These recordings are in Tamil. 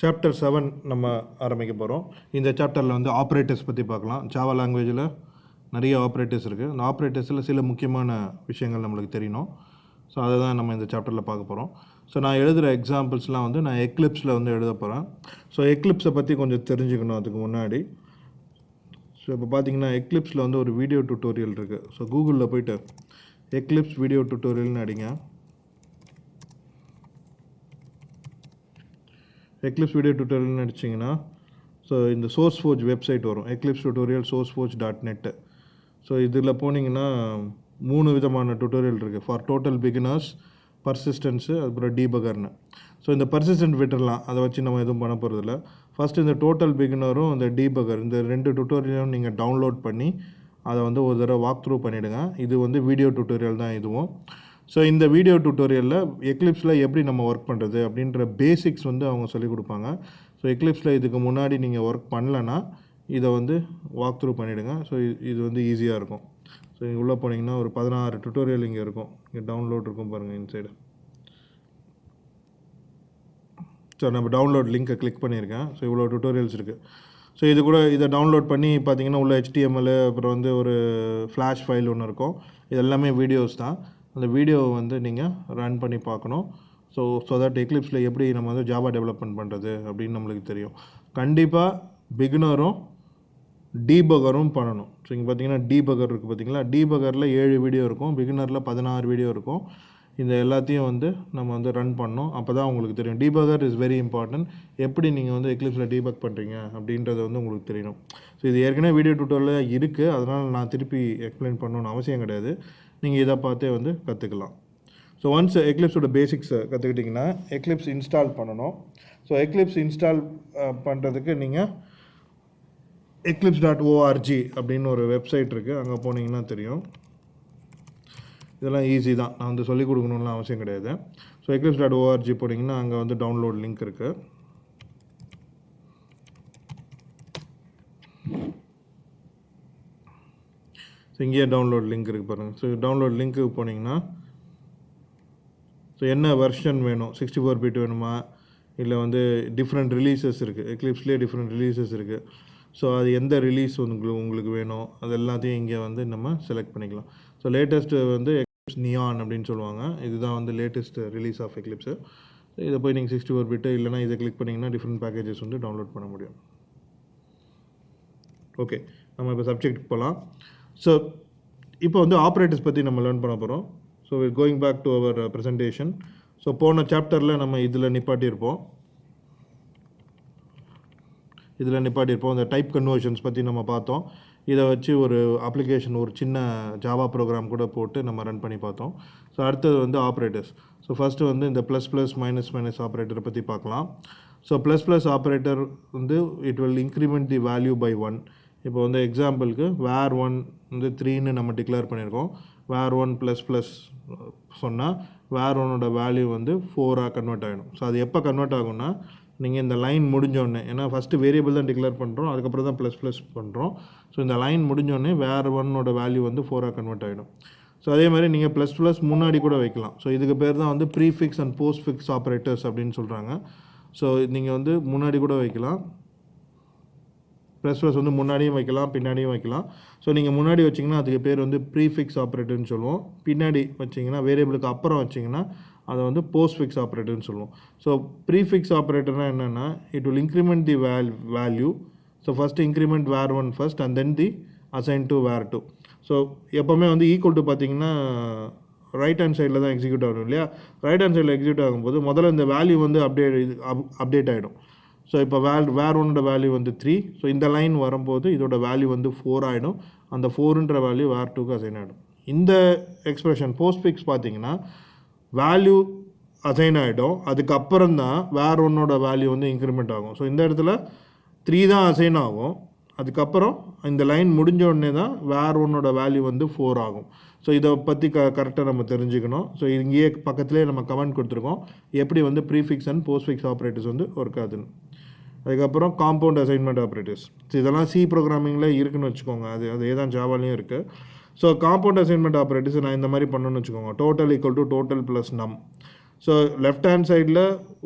சாப்டர் 7 நம்ம ஆரம்பிக்க போகிறோம். இந்த சாப்டரில் வந்து ஆப்ரேட்டர்ஸ் பற்றி பார்க்கலாம். ஜாவா லாங்குவேஜில் நிறைய ஆப்ரேட்டர்ஸ் இருக்குது. அந்த ஆப்ரேட்டர்ஸில் சில முக்கியமான விஷயங்கள் நம்மளுக்கு தெரியணும். ஸோ அதை தான் நம்ம இந்த சாப்டரில் பார்க்க போகிறோம். ஸோ நான் எழுதுகிற எக்ஸாம்பிள்ஸ்லாம் வந்து நான் எக்லிப்ஸில் வந்து எழுத போகிறேன். ஸோ எக்லிப்ஸை பற்றி கொஞ்சம் தெரிஞ்சுக்கணும் அதுக்கு முன்னாடி. ஸோ இப்போ பார்த்தீங்கன்னா எக்லிப்ஸில் வந்து ஒரு வீடியோ டியூட்டோரியல் இருக்குது. ஸோ கூகுளில் போய்ட்டு எக்லிப்ஸ் வீடியோ டியூட்டோரியல்னு அடிங்க. எக்லிப்ஸ் வீடியோ டியூட்டோரியல்னு அடிச்சிங்கன்னா ஸோ இந்த SourceForge வெப்சைட் வரும். Eclipse tutorial sourceforge.net. ஸோ இதில் போனீங்கன்னா 3 விதமான டியூட்டோரியல் இருக்குது. ஃபார் டோட்டல் பிகினர்ஸ், பர்சிஸ்டன்ஸு, அப்புறம் டீபகர்னு. ஸோ இந்த பர்சிஸ்டன்ட் விட்டுடலாம், அதை வச்சு நம்ம எதுவும் பண்ண போகிறதில்ல. ஃபஸ்ட்டு இந்த டோட்டல் பிகினரும் இந்த டீபகர், இந்த 2 டியூட்டோரியலும் நீங்கள் டவுன்லோட் பண்ணி அதை வந்து ஒரு தடவை வாக் த்ரூ பண்ணிவிடுங்க. இது வந்து வீடியோ டியூட்டோரியல் தான் இதுவும். ஸோ இந்த வீடியோ டியூட்டோரியலில் எக்லிப்ஸில் எப்படி நம்ம ஒர்க் பண்ணுறது அப்படின்ற பேசிக்ஸ் வந்து அவங்க சொல்லிக் கொடுப்பாங்க. ஸோ எக்லிப்ஸில் இதுக்கு முன்னாடி நீங்கள் ஒர்க் பண்ணலைன்னா இதை வந்து வாக் த்ரூ பண்ணிவிடுங்க. ஸோ இது வந்து ஈஸியாக இருக்கும். ஸோ இங்கே உள்ளே போனீங்கன்னா ஒரு 16 டியூட்டோரியல் இங்கே இருக்கும். இங்கே டவுன்லோட் இருக்கும் பாருங்கள் இன்சைடு. ஸோ நம்ம டவுன்லோட் லிங்க்கை கிளிக் பண்ணியிருக்கேன். ஸோ இவ்வளோ டியூட்டோரியல்ஸ் இருக்குது. ஸோ இது கூட இதை டவுன்லோட் பண்ணி பார்த்தீங்கன்னா உள்ள HTML, அப்புறம் வந்து ஒரு ஃப்ளாஷ் ஃபைல் ஒன்று இருக்கும். இது எல்லாமே வீடியோஸ் தான். அந்த வீடியோவை வந்து நீங்கள் ரன் பண்ணி பார்க்கணும். ஸோ தட் எக்லிப்ஸில் எப்படி நம்ம வந்து ஜாவா டெவலப்மெண்ட் பண்ணுறது அப்படின்னு நம்மளுக்கு தெரியும். கண்டிப்பாக பிகினரும் டீபகரும் பண்ணணும். ஸோ இங்கே பார்த்தீங்கன்னா டீபகர் இருக்குது பார்த்தீங்களா. டீபகரில் 7 வீடியோ இருக்கும், பிகினரில் 16 வீடியோ இருக்கும். இந்த எல்லாத்தையும் வந்து நம்ம வந்து ரன் பண்ணணும். அப்போ தான் உங்களுக்கு தெரியும். Debugger is very important. எப்படி நீங்கள் வந்து எக்லிப்ஸில் டீபக் பண்ணுறீங்க அப்படின்றது வந்து உங்களுக்கு தெரியணும். ஸோ இது ஏற்கனவே வீடியோ டியூட்டோரியல் இருக்குது, அதனால் நான் திருப்பி எக்ஸ்பிளைன் பண்ணணும்னு அவசியம் கிடையாது. நீங்கள் இதை பார்த்தே வந்து கற்றுக்கலாம். ஸோ ஒன்ஸ் எக்லிப்ஸோட பேசிக்ஸை கற்றுக்கிட்டிங்கன்னா எக்லிப்ஸ் இன்ஸ்டால் பண்ணணும். ஸோ எக்லிப்ஸ் இன்ஸ்டால் பண்ணுறதுக்கு நீங்கள் eclipse.org அப்படின்னு ஒரு வெப்சைட் இருக்குது, அங்கே போனீங்கன்னா தெரியும். இதெல்லாம் ஈஸி தான், நான் வந்து சொல்லிக் கொடுக்கணும்லாம் அவசியம் கிடையாது. ஸோ eclipse.org போனீங்கன்னா அங்கே வந்து டவுன்லோட் லிங்க் இருக்குது. ஸோ இங்கேயே டவுன்லோட் லிங்க் இருக்குது பாருங்கள். ஸோ டவுன்லோட் லிங்க்கு போனீங்கன்னா ஸோ என்ன வெர்ஷன் வேணும், 64 பிட் வேணுமா, இல்லை வந்து டிஃப்ரெண்ட் ரிலீசஸ் இருக்குது. எக்லிப்ஸ்லேயே டிஃப்ரெண்ட் ரிலீசஸ் இருக்குது. ஸோ அது எந்த ரிலீஸ் உங்களுக்கு வேணும் அது எல்லாத்தையும் இங்கே வந்து நம்ம செலக்ட் பண்ணிக்கலாம். ஸோ லேட்டஸ்ட்டு வந்து எக்லிப்ஸ் நியான் அப்படின்னு சொல்லுவாங்க. இதுதான் வந்து லேட்டஸ்ட் ரிலீஸ் ஆஃப் எக்லிப்ஸு. இதை போய் நீங்கள் 64 பிட்டு இல்லைனா இதை கிளிக் பண்ணிங்கன்னா டிஃப்ரெண்ட் பேக்கேஜஸ் வந்து டவுன்லோட் பண்ண முடியும். ஓகே, நம்ம இப்போ சப்ஜெக்ட் போகலாம். ஸோ இப்போ வந்து ஆப்ரேட்டர்ஸ் பற்றி நம்ம லேர்ன் பண்ண போகிறோம். So going back to our presentation. So போன சாப்டரில் நம்ம இதில் நிப்பாட்டியிருப்போம். இந்த டைப் கன்வர்ஷன்ஸ் பற்றி நம்ம பார்த்தோம். இதை வச்சு ஒரு அப்ளிகேஷன், ஒரு சின்ன ஜாவா ப்ரோக்ராம் கூட போட்டு நம்ம ரன் பண்ணி பார்த்தோம். ஸோ அடுத்தது வந்து ஆப்ரேட்டர்ஸ். ஸோ ஃபஸ்ட்டு வந்து இந்த ++, -, ஆப்ரேட்டரை பற்றி பார்க்கலாம். ஸோ ++ ஆப்ரேட்டர் வந்து it will increment the value by 1. இப்போ வந்து எக்ஸாம்பிளுக்கு var1 வந்து 3ன்னு நம்ம டிக்ளேர் பண்ணியிருக்கோம். var1 ++ சொன்னால் var1ஓட வேல்யூ வந்து 4ஆக கன்வெர்ட் ஆகிடும். ஸோ அது எப்போ கன்வெர்ட் ஆகும்னா நீங்கள் இந்த லைன் முடிஞ்சோடனே, ஏன்னா ஃபஸ்ட்டு வேரியபிள் தான் டிக்ளேர் பண்ணுறோம், அதுக்கப்புறம் தான் ++ பண்ணுறோம். ஸோ இந்த லைன் முடிஞ்சோடனே var1ஓட வேல்யூ வந்து 4ஆக கன்வெர்ட் ஆகிடும். ஸோ அதே மாதிரி நீங்கள் ++ முன்னாடி கூட வைக்கலாம். ஸோ இதுக்கு பேர் தான் வந்து ப்ரீஃபிக்ஸ் அண்ட் போஸ்ட்ஃபிக்ஸ் ஆப்ரேட்டர்ஸ் அப்படின்னு சொல்கிறாங்க. ஸோ நீங்கள் வந்து முன்னாடி கூட வைக்கலாம், ++ வந்து முன்னாடியும் வைக்கலாம், பின்னாடியும் வைக்கலாம். ஸோ நீங்கள் முன்னாடி வச்சிங்கன்னா அதுக்கு பேர் வந்து ப்ரீஃபிக்ஸ் ஆப்ரேட்டர்னு சொல்லுவோம். பின்னாடி வச்சிங்கன்னா, வேரியபிளுக்கு அப்புறம் வச்சிங்கன்னா அதை வந்து போஸ்ட்ஃபிக்ஸ் ஆப்ரேட்டர்னு சொல்லுவோம். ஸோ ப்ரீஃபிக்ஸ் ஆப்ரேட்டர்னால் என்னென்னா, it will increment the value. So first increment var1 first and then the assign to var2. So எப்போவுமே வந்து ஈக்குவல் டு பார்த்தீங்கன்னா ரைட் ஹேண்ட் சைடில் தான் எக்ஸிக்யூட் ஆகும் இல்லையா. ரைட் ஹேண்ட் சைடில் எக்ஸிக்யூட் ஆகும்போது முதல்ல இந்த வேல்யூ வந்து அப்டேட் ஆகிடும். ஸோ இப்போ var1ஓட வேல்யூ வந்து 3. ஸோ இந்த லைன் வரும்போது இதோட வேல்யூ வந்து 4 ஆகிடும். அந்த 4ன்ற வேல்யூ var2க்கு அசைன் ஆகிடும். இந்த எக்ஸ்பிரஷன் போஸ்ட்ஃபிக்ஸ் பார்த்தீங்கன்னா வேல்யூ அசைன் ஆகிடும், அதுக்கப்புறம் தான் var1ஓட வேல்யூ வந்து இன்க்ரிமெண்ட் ஆகும். ஸோ இந்த இடத்துல 3 தான் அசைன் ஆகும், அதுக்கப்புறம் இந்த லைன் முடிஞ்ச உடனே தான் var1ஓட வேல்யூ வந்து 4 ஆகும். ஸோ இதை பற்றி கரெக்டாக நம்ம தெரிஞ்சுக்கணும். ஸோ இங்கேயே பக்கத்துலேயே நம்ம கமெண்ட் கொடுத்துருக்கோம் எப்படி வந்து ப்ரீஃபிக்ஸ் அண்ட் போஸ்ட்ஃபிக்ஸ் ஆப்ரேட்டர்ஸ் வந்து ஒர்க் ஆகுதுன்னு. அதுக்கப்புறம் காம்பவுண்ட் அசைன்மெண்ட் ஆப்ரேட்டர்ஸ். ஸோ இதெல்லாம் சி ப்ரோக்ராமிங்கில் இருக்குதுன்னு வச்சுக்கோங்க. அதே தான் ஜாவாலையும் இருக்குது. ஸோ காம்பவுண்ட் அசைன்மெண்ட் ஆப்ரேட்டர்ஸ் நான் இந்த மாதிரி பண்ணணும்னு வச்சுக்கோங்க. டோட்டல் = டோட்டல் + நம். ஸோ லெஃப்ட் ஹேண்ட் சைடில்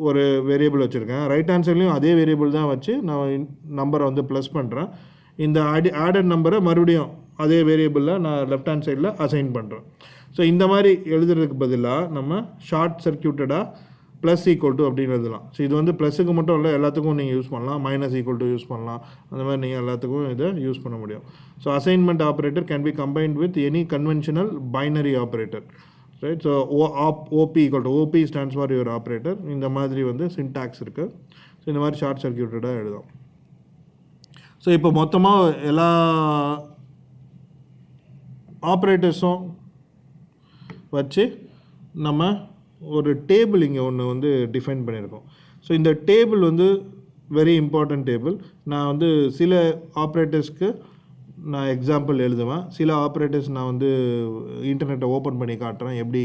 ஒரு வேரியபிள் வச்சுருக்கேன், ரைட் ஹேண்ட் சைட்லேயும் அதே வேரியபிள் தான் வச்சு நான் நம்பரை வந்து ப்ளஸ் பண்ணுறேன். இந்த ஆடட் நம்பரை மறுபடியும் அதே வேரியபிளில் நான் லெஃப்ட் ஹேண்ட் சைடில் அசைன் பண்ணுறேன். ஸோ இந்த மாதிரி எழுதுறதுக்கு பதிலாக நம்ம ஷார்ட் சர்க்கியூட்டடாக ப்ளஸ் ஈக்குவல் டு அப்படின்னு எழுதலாம். ஸோ இது வந்து ப்ளஸுக்கு மட்டும் இல்லை, எல்லாத்துக்கும் நீங்கள் யூஸ் பண்ணலாம். மைனஸ் ஈக்குவல் டு யூஸ் பண்ணலாம். அந்த மாதிரி நீங்கள் எல்லாத்துக்கும் இதை யூஸ் பண்ண முடியும். So assignment operator can be combined with any conventional binary operator, right? So OP equal to OP stands for your operator. இந்த மாதிரி வந்து சின்டாக்ஸ் இருக்குது. ஸோ இந்த மாதிரி ஷார்ட் சர்க்கியூட்டடாக எழுதும். ஸோ இப்போ மொத்தமாக எல்லா ஆப்ரேட்டர்ஸும் வச்சு நம்ம ஒரு டேபிள் இங்கே ஒன்று வந்து டிஃபைன் பண்ணியிருக்கோம். ஸோ இந்த டேபிள் வந்து வெரி இம்பார்ட்டன்ட் டேபிள். நான் வந்து சில ஆப்ரேட்டர்ஸ்க்கு நான் எக்ஸாம்பிள் எழுதுவேன், சில ஆப்ரேட்டர்ஸ் நான் வந்து இன்டர்நெட்டை ஓப்பன் பண்ணி காட்டுறேன் எப்படி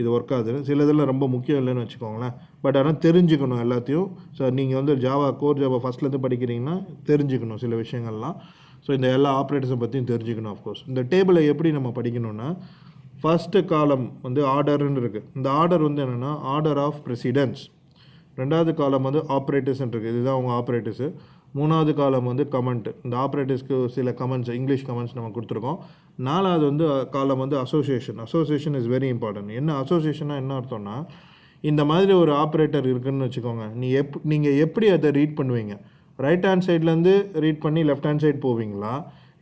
இது ஒர்க் ஆகுதுன்னு. சில இதெல்லாம் ரொம்ப முக்கியம் இல்லைன்னு வச்சுக்கோங்களேன், பட் ஆனால் தெரிஞ்சுக்கணும் எல்லாத்தையும். ஸோ நீங்கள் வந்து கோர் ஜாவா ஃபஸ்ட்லேருந்து படிக்கிறீங்கன்னா தெரிஞ்சுக்கணும் சில விஷயங்கள்லாம். ஸோ இந்த எல்லா ஆப்ரேட்டர்ஸை பற்றியும் தெரிஞ்சுக்கணும். ஆஃப்கோர்ஸ் இந்த டேபிளை எப்படி நம்ம படிக்கணும்னா, ஃபஸ்ட்டு காலம் வந்து ஆர்டர்னு இருக்குது. இந்த ஆர்டர் வந்து என்னென்னா ஆர்டர் ஆஃப் ப்ரெசிடென்ஸ். ரெண்டாவது காலம் வந்து ஆப்ரேட்டர்ஸ்ன்னு இருக்குது, இதுதான் அவங்க ஆப்ரேட்டர்ஸு. மூணாவது காலம் வந்து கமெண்ட். இந்த ஆப்ரேட்டர்ஸ்க்கு சில கமெண்ட்ஸ், இங்கிலீஷ் கமெண்ட்ஸ் நம்ம கொடுத்துருக்கோம். நாலாவது வந்து காலம் வந்து association. Association is very important. என்ன அசோசியேஷனாக என்ன அர்த்தம்னா, இந்த மாதிரி ஒரு ஆப்ரேட்டர் இருக்குதுன்னு வச்சுக்கோங்க, நீங்கள் எப்படி அதை ரீட் பண்ணுவீங்க? ரைட் ஹேண்ட் சைட்லேருந்து ரீட் பண்ணி லெஃப்ட் ஹேண்ட் சைட் போவீங்களா,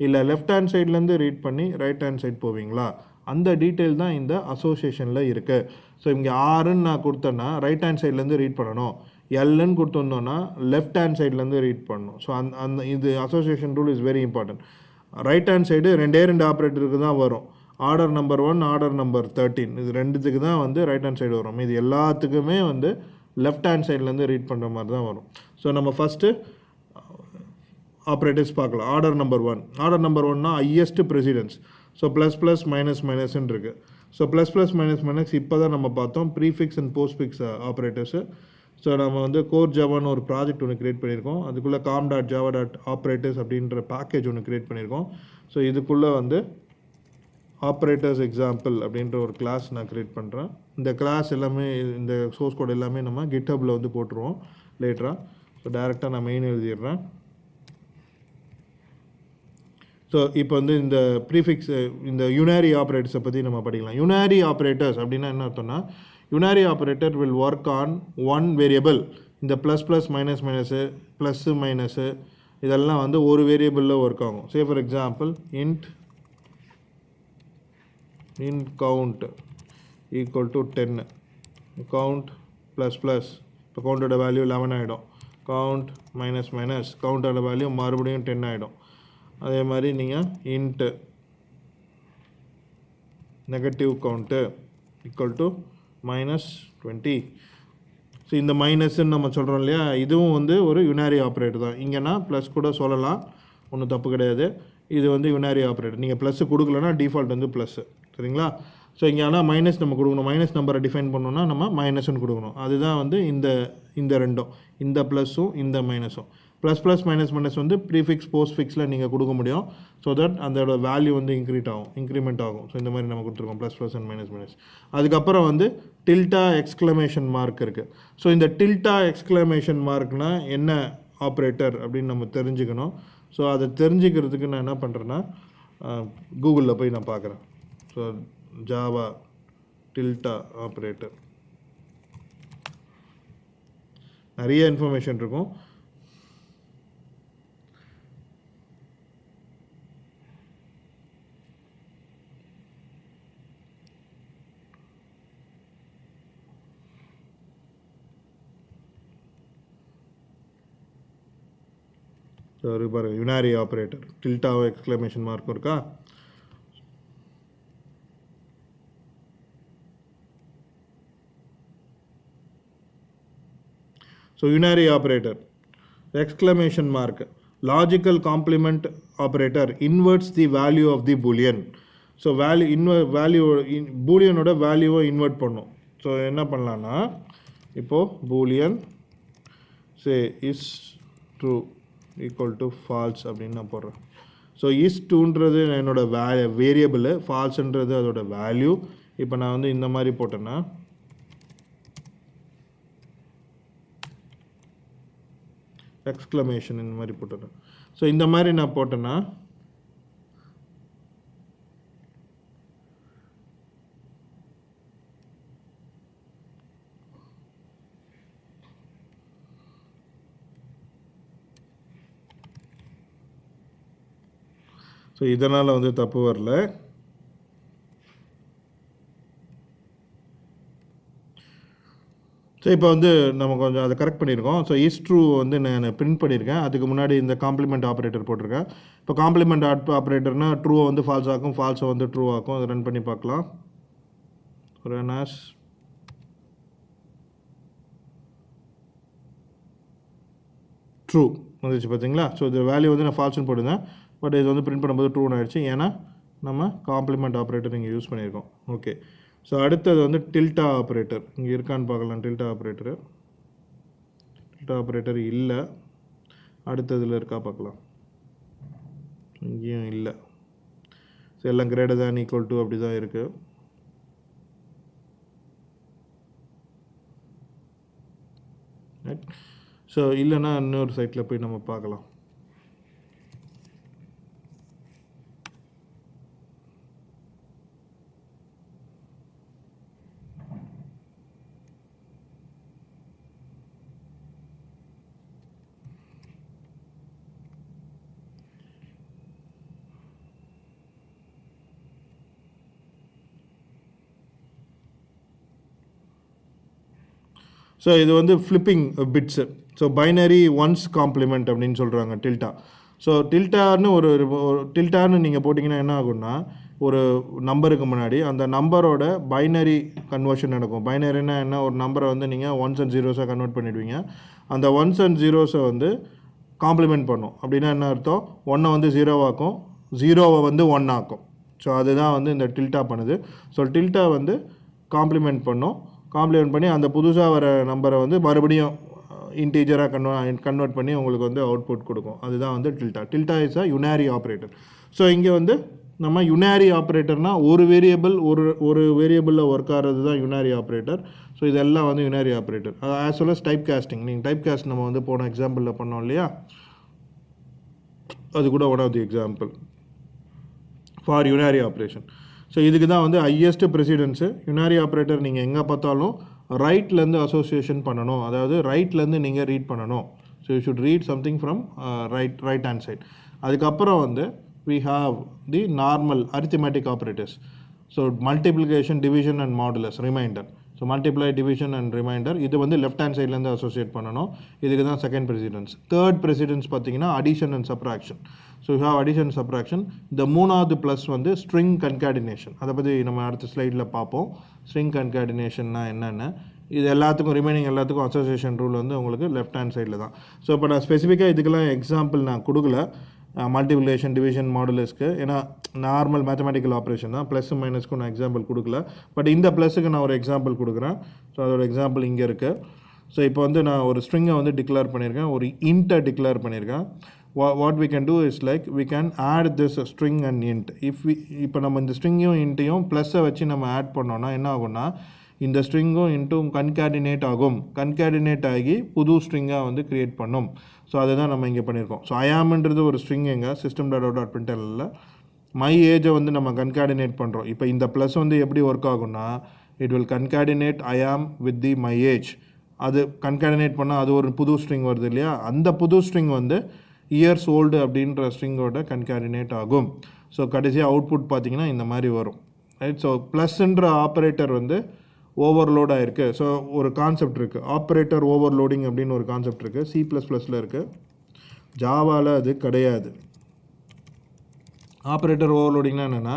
இல்லை லெஃப்ட் ஹேண்ட் சைட்லேருந்து ரீட் பண்ணி ரைட் ஹேண்ட் சைட் போவீங்களா? அந்த டீட்டெயில் தான் இந்த அசோசியேஷனில் இருக்குது. ஸோ இங்கே ஆறுன்னு நான் கொடுத்தேன்னா ரைட் ஹேண்ட் சைட்லேருந்து ரீட் பண்ணணும், எல்லுன்னு கொடுத்துருந்தோன்னா லெஃப்ட் ஹேண்ட் சைட்லேருந்து ரீட் பண்ணணும். ஸோ அந்த இது association rule is very important. Right hand side ரெண்டு ஆப்ரேட்டருக்கு தான் வரும். ஆர்டர் நம்பர் 1, ஆர்டர் நம்பர் 13, இது ரெண்டுத்துக்கு தான் வந்து ரைட் ஹேண்ட் சைடு வரும். இது எல்லாத்துக்குமே வந்து லெஃப்ட் ஹேண்ட் சைட்லேருந்து ரீட் பண்ணுற மாதிரி தான் வரும். ஸோ நம்ம ஃபஸ்ட்டு ஆப்ரேட்டர்ஸ் பார்க்கலாம். Order number 1. ஆர்டர் நம்பர் 1னா ஹையஸ்ட் ப்ரெசிடென்ஸ். ஸோ ப்ளஸ் மைனஸ்ன்னு இருக்குது. ஸோ ப்ளஸ் மைனஸ் இப்போ தான் நம்ம பார்த்தோம் prefix and postfix operators. So நம்ம வந்து கோர் ஜாவான்னு ஒரு ப்ராஜெக்ட் ஒன்று க்ரியேட் பண்ணியிருக்கோம். அதுக்குள்ளே com.java.operators அப்படின்ற பேக்கேஜ் ஒன்று க்ரியேட் பண்ணியிருக்கோம். ஸோ இதுக்குள்ளே வந்து ஆப்ரேட்டர்ஸ் எக்ஸாம்பிள் அப்படின்ற ஒரு கிளாஸ் நான் க்ரியேட் பண்ணுறேன். இந்த கிளாஸ் எல்லாமே, இந்த சோர்ஸ் கோட் எல்லாமே நம்ம கிட்ஹப்பில் வந்து போட்டுருவோம் லேட்டராக. ஸோ டைரெக்டாக நான் மெயின் எழுதிடுறேன். ஸோ இப்போ வந்து இந்த ப்ரீஃபிக்ஸ், இந்த யுனாரி ஆப்ரேட்டர்ஸை பற்றி நம்ம படிக்கலாம். யுனாரி ஆப்ரேட்டர்ஸ் அப்படின்னா என்ன அர்த்தம்னா, unary operator will work on one variable. இந்த ப்ளஸ் மைனஸு ப்ளஸ்ஸு மைனஸு இதெல்லாம் வந்து ஒரு வேரியபிளில் ஒர்க் ஆகும். Say for example int count equal to 10, count plus இப்போ கவுண்டோட வேல்யூ 11 ஆகிடும். கவுண்ட் மைனஸ் கவுண்டோட வேல்யூ மறுபடியும் 10 ஆகிடும். அதே மாதிரி நீங்கள் into negative count equal to -20. So இந்த மைனஸ்ன்னு நம்ம சொல்கிறோம் இல்லையா, இதுவும் வந்து ஒரு யுனாரி ஆப்ரேட்டர் தான். இங்கேனா ப்ளஸ் கூட சொல்லலாம், ஒன்றும் தப்பு கிடையாது. இது வந்து யுனாரி ஆப்ரேட்டர். நீங்கள் ப்ளஸ்ஸு கொடுக்கலன்னா டிஃபால்ட் வந்து ப்ளஸ்ஸு, சரிங்களா? ஸோ இங்கே ஆனால் மைனஸ் நம்ம கொடுக்கணும். மைனஸ் நம்பரை டிஃபைன் பண்ணணும்னா நம்ம மைனஸ்ன்னு கொடுக்கணும். அதுதான் வந்து இந்த ரெண்டும், இந்த ப்ளஸ்ஸும் இந்த மைனஸும். ப்ளஸ் மைனஸ் வந்து ப்ரீஃபிக்ஸ் போஸ்ட்ஃபிக்ஸில் நீங்கள் கொடுக்க முடியும். ஸோ தட் அதோட வேல்யூ வந்து இன்க்ரிமெண்ட் ஆகும். ஸோ இந்த மாதிரி நம்ம கொடுத்துருக்கோம் ப்ளஸ் அண்ட் மைனஸ். அதுக்கப்புறம் வந்து டில்டா எக்ஸ்க்ளமேஷன் மார்க் இருக்குது. ஸோ இந்த டில்டா எக்ஸ்க்ளமேஷன் மார்க்னால் என்ன ஆப்ரேட்டர் அப்படின்னு நம்ம தெரிஞ்சுக்கணும். ஸோ அதை தெரிஞ்சுக்கிறதுக்கு நான் என்ன பண்ணுறேன்னா, கூகுளில் போய் நான் பார்க்குறேன். ஸோ ஜாவா டில்டா ஆப்ரேட்டர், நிறைய இன்ஃபர்மேஷன் இருக்கும். ஸோ பாருங்கள், யுனாரி ஆப்ரேட்டர் டில்டா எக்ஸ்க்ளமேஷன் மார்க்கும் இருக்கா. So unary operator exclamation mark, logical complement operator inverts the value of the boolean. So பூலியனோட வேல்யூவை இன்வெர்ட் பண்ணும். ஸோ என்ன பண்ணலான்னா, இப்போது boolean say is true equal to false அப்படின்னு நான் போடுறேன். ஸோ இஸ் டூன்றது என்னோடய வேரியபிள், ஃபால்ஸுன்றது அதோட வேல்யூ. இப்போ நான் வந்து இந்த மாதிரி போட்டேன்னா எக்ஸ்க்ளமேஷன் இந்த மாதிரி போட்டுறேன். ஸோ இந்த மாதிரி நான் போட்டேன்னா ஸோ இதனால் வந்து தப்பு வரல. ஸோ இப்போ வந்து நம்ம கொஞ்சம் அதை கரெக்ட் பண்ணியிருக்கோம். ஸோ இஸ் ட்ரூ வந்து நான் பிரிண்ட் பண்ணியிருக்கேன். அதுக்கு முன்னாடி இந்த காம்ப்ளிமெண்ட் ஆப்ரேட்டர் போட்டிருக்கேன். இப்போ காம்ப்ளிமெண்ட் ஆப்ரேட்டர்னா ட்ரூவை வந்து ஃபால்ஸ் ஆக்கும், ஃபால்ஸை வந்து ட்ரூ ஆக்கும். அதை ரன் பண்ணி பார்க்கலாம். ரன் ஆஸ் ட்ரூ வந்துச்சு பார்த்தீங்களா. ஸோ இது வேல்யூ வந்து நான் ஃபால்ஸ்னு போட்டிருந்தேன், பட் இது வந்து பிரிண்ட் பண்ணும்போது ட்ரூன்னு ஆயிடுச்சு. ஏன்னா நம்ம காம்ப்ளிமெண்ட் ஆப்ரேட்டர் இங்கே யூஸ் பண்ணியிருக்கோம். ஓகே, ஸோ அடுத்தது வந்து டில்டா ஆப்ரேட்டர் இங்கே இருக்கான்னு பார்க்கலாம். டில்டா ஆப்ரேட்டர் இல்லை. அடுத்ததில் இருக்கா பார்க்கலாம். இங்கேயும் இல்லை. ஸோ எல்லாம் கிரேட்டர் தேன் ஈக்குவல் டு அப்படி தான் இருக்குது. ரைட். ஸோ இல்லைன்னா இன்னொரு சைட்டில் போய் நம்ம பார்க்கலாம். ஸோ இது வந்து flipping bits. So binary ones complement அப்படின்னு சொல்கிறாங்க டில்டா. ஸோ டில்டான்னு நீங்கள் போட்டிங்கன்னா என்ன ஆகும்னா, ஒரு நம்பருக்கு முன்னாடி அந்த நம்பரோட பைனரி கன்வர்ஷன் நடக்கும். பைனரினா என்ன, ஒரு நம்பரை வந்து நீங்கள் ஒன்ஸ் அண்ட் ஜீரோஸாக கன்வெர்ட் பண்ணிவிடுவீங்க. அந்த ஒன்ஸ் அண்ட் ஜீரோஸை வந்து காம்ப்ளிமெண்ட் பண்ணும். அப்படின்னா என்ன அர்த்தம், ஒன்றை வந்து ஜீரோவாக்கும், ஜீரோவை வந்து ஒன் ஆக்கும். ஸோ அதுதான் வந்து இந்த டில்டா பண்ணுது. ஸோ டில்டா வந்து காம்ப்ளிமெண்ட் பண்ணி அந்த புதுசாக வர நம்பரை வந்து மறுபடியும் இன்டீஜராக கன்வெர்ட் பண்ணி உங்களுக்கு வந்து அவுட்புட் கொடுக்கும். அதுதான் வந்து tilde is a unary operator. So இங்கே வந்து நம்ம யுனாரி ஆப்ரேட்டர்னால் ஒரு வேரியபிளில் ஒர்க் ஆகிறது தான் யுனாரி ஆப்ரேட்டர். ஸோ இதெல்லாம் வந்து unary operator. As well as type casting. நீங்கள் டைப் காஸ்ட் நம்ம வந்து போன எக்ஸாம்பிளில் பண்ணோம் இல்லையா, அது கூட one of the example for unary operation. So இதுக்கு தான் வந்து ஹையஸ்ட் ப்ரெசிடென்ஸு. யுனாரி ஆப்ரேட்டர் நீங்கள் எங்கே பார்த்தாலும் ரைட்லேருந்து அசோசியேஷன் பண்ணணும், அதாவது ரைட்லேருந்து நீங்கள் ரீட் பண்ணணும். So you should read something from right hand side. அதுக்கப்புறம் வந்து we have the normal arithmetic operators. So multiplication, division and modulus, remainder. So multiply, division and remainder இது வந்து left hand sideலேருந்து அசோசியேட் பண்ணணும். இதுக்கு தான் செகண்ட் ப்ரெசிடென்ஸ். தேர்ட் ப்ரெசிடென்ஸ் பார்த்தீங்கன்னா addition and subtraction. So you have addition subtraction. இந்த மூணாவது ப்ளஸ் வந்து ஸ்ட்ரிங் கன்கார்டினேஷன். அதை பற்றி நம்ம அடுத்த ஸ்லைடில் பார்ப்போம். ஸ்ட்ரிங் கன்கார்டினேஷன்னா என்னென்னு. இது எல்லாத்துக்கும் ரிமைனிங் எல்லாத்துக்கும் அசோசியேஷன் ரூல் வந்து உங்களுக்கு லெஃப்ட் ஹேண்ட் சைடில் தான். ஸோ இப்போ நான் ஸ்பெசிஃபிக்காக இதுக்கெல்லாம் எக்ஸாம்பிள் நான் கொடுக்கல, மல்டிப்ளிகேஷன், டிவிஷன், மாடுலஸ்க்கு. ஏன்னா நார்மல் மேத்தமெட்டிக்கல் ஆப்ரேஷன் தான், ப்ளஸ் மைனஸ்க்கும் நான் எக்ஸாம்பிள் கொடுக்கல. பட் இந்த ப்ளஸுக்கு நான் ஒரு எக்ஸாம்பிள் கொடுக்குறேன். ஸோ அதோட எக்ஸாம்பிள் இங்கே இருக்குது. ஸோ இப்போ வந்து நான் ஒரு ஸ்ட்ரிங்கை வந்து டிக்ளேர் பண்ணியிருக்கேன், ஒரு இன்ட்டை டிக்ளேர் பண்ணியிருக்கேன். What we can do is like we can add this string and int. இப்போ நம்ம இந்த ஸ்ட்ரிங்கையும் இன்ட்டையும் ப்ளஸ்ஸை வச்சு நம்ம ஆட் பண்ணோன்னா என்ன ஆகும்னா, இந்த ஸ்ட்ரிங்கும் இன்ட்டும் கன்கார்டினேட் ஆகும். கன்கார்டினேட் ஆகி புது ஸ்ட்ரிங்காக வந்து க்ரியேட் பண்ணும். ஸோ அதுதான் நம்ம இங்கே பண்ணியிருக்கோம். ஸோ ஐஆம்ன்றது ஒரு ஸ்ட்ரிங் எங்க system.out.printlnல மை ஏஜை வந்து நம்ம கன்கார்டினேட் பண்ணுறோம். இப்போ இந்த ப்ளஸ் வந்து எப்படி ஒர்க் ஆகும்னா, it will concatenate I am with the my age. அது கன்கார்டினேட் பண்ணால் அது ஒரு புது ஸ்ட்ரிங் வருது இல்லையா, அந்த புது ஸ்ட்ரிங் வந்து இயர்ஸ் ஓல்டு அப்படின்ற ஸ்ட்ரிங்கோட கன்கார்டினேட் ஆகும். ஸோ கடைசியாக அவுட்புட் பார்த்தீங்கன்னா இந்த மாதிரி வரும். ரைட். ஸோ ப்ளஸ்ன்ற ஆப்ரேட்டர் வந்து ஓவர்லோட் ஆகிருக்கு. ஸோ ஒரு கான்செப்ட் இருக்குது, ஆப்ரேட்டர் ஓவர்லோடிங் அப்படின்னு ஒரு கான்செப்ட் இருக்குது. C++ல் இருக்குது, ஜாவாவில் அது கிடையாது. ஆப்ரேட்டர் ஓவர்லோடிங்னா என்னென்னா,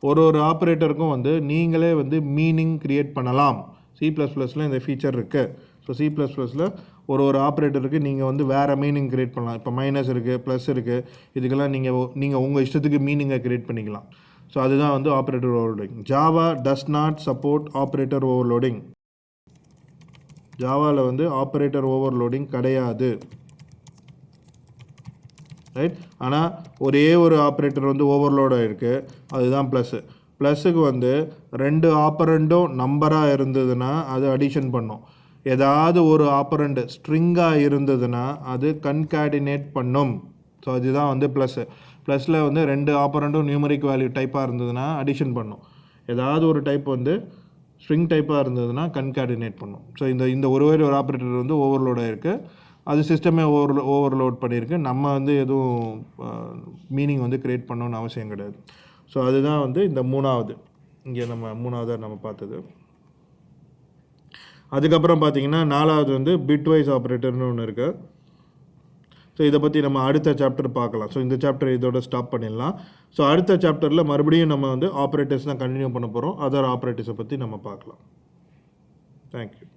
ஒரு ஆப்ரேட்டருக்கும் வந்து நீங்களே வந்து மீனிங் க்ரியேட் பண்ணலாம். C++ல் இந்த ஃபீச்சர் இருக்குது. ஸோ C++ல் ஒரு ஆப்ரேட்டருக்கு நீங்கள் வந்து வேறு மீனிங் க்ரியேட் பண்ணலாம். இப்போ மைனஸ் இருக்குது, ப்ளஸ் இருக்குது, இதுக்கெல்லாம் நீங்கள் உங்கள் இஷ்டத்துக்கு மீனிங்கை க்ரியேட் பண்ணிக்கலாம். ஸோ அதுதான் வந்து operator overloading. Java does not support operator overloading. ஜாவாவில் வந்து ஆப்ரேட்டர் ஓவர்லோடிங் கிடையாது. ரைட். ஆனால் ஒரே ஒரு ஆப்ரேட்டர் வந்து ஓவர்லோட் ஆகிருக்கு, அதுதான் ப்ளஸ்ஸு. ப்ளஸ்ஸுக்கு வந்து ரெண்டு ஆப்பரண்டும் நம்பராக இருந்ததுன்னா அது அடிஷன் பண்ணும். ஏதாவது ஒரு ஆப்பரண்ட் ஸ்ட்ரிங்காக இருந்ததுன்னா அது கன்கார்டினேட் பண்ணும். ஸோ அதுதான் வந்து ப்ளஸில் வந்து 2 ஆப்பரண்ட்டும் நியூமரிக் வேல்யூ டைப்பாக இருந்ததுன்னா அடிஷன் பண்ணும். ஏதாவது ஒரு டைப் வந்து ஸ்ட்ரிங் டைப்பாக இருந்ததுன்னா கன்கார்டினேட் பண்ணும். ஸோ இந்த ஒரு ஆப்ரேட்டர் வந்து ஓவர்லோட் ஆகிருக்கு, அது சிஸ்டமே ஓவர்லோட் பண்ணியிருக்கு. நம்ம வந்து எதுவும் மீனிங் வந்து க்ரியேட் பண்ணணும்னு அவசியம் கிடையாது. ஸோ அதுதான் வந்து இந்த இங்கே நம்ம பார்த்தது. அதுக்கப்புறம் பார்த்தீங்கன்னா 4வது வந்து பிட்வைஸ் ஆப்ரேட்டர்னு ஒன்று இருக்குது. ஸோ இதை பற்றி நம்ம அடுத்த சாப்டர் பார்க்கலாம். ஸோ இந்த சாப்டர் இதோட ஸ்டாப் பண்ணிடலாம். ஸோ அடுத்த சாப்டரில் மறுபடியும் நம்ம வந்து ஆப்ரேட்டர்ஸ் தான் கண்டினியூ பண்ண போகிறோம். அதர் ஆப்ரேட்டர்ஸை பற்றி நம்ம பார்க்கலாம். தேங்க்யூ.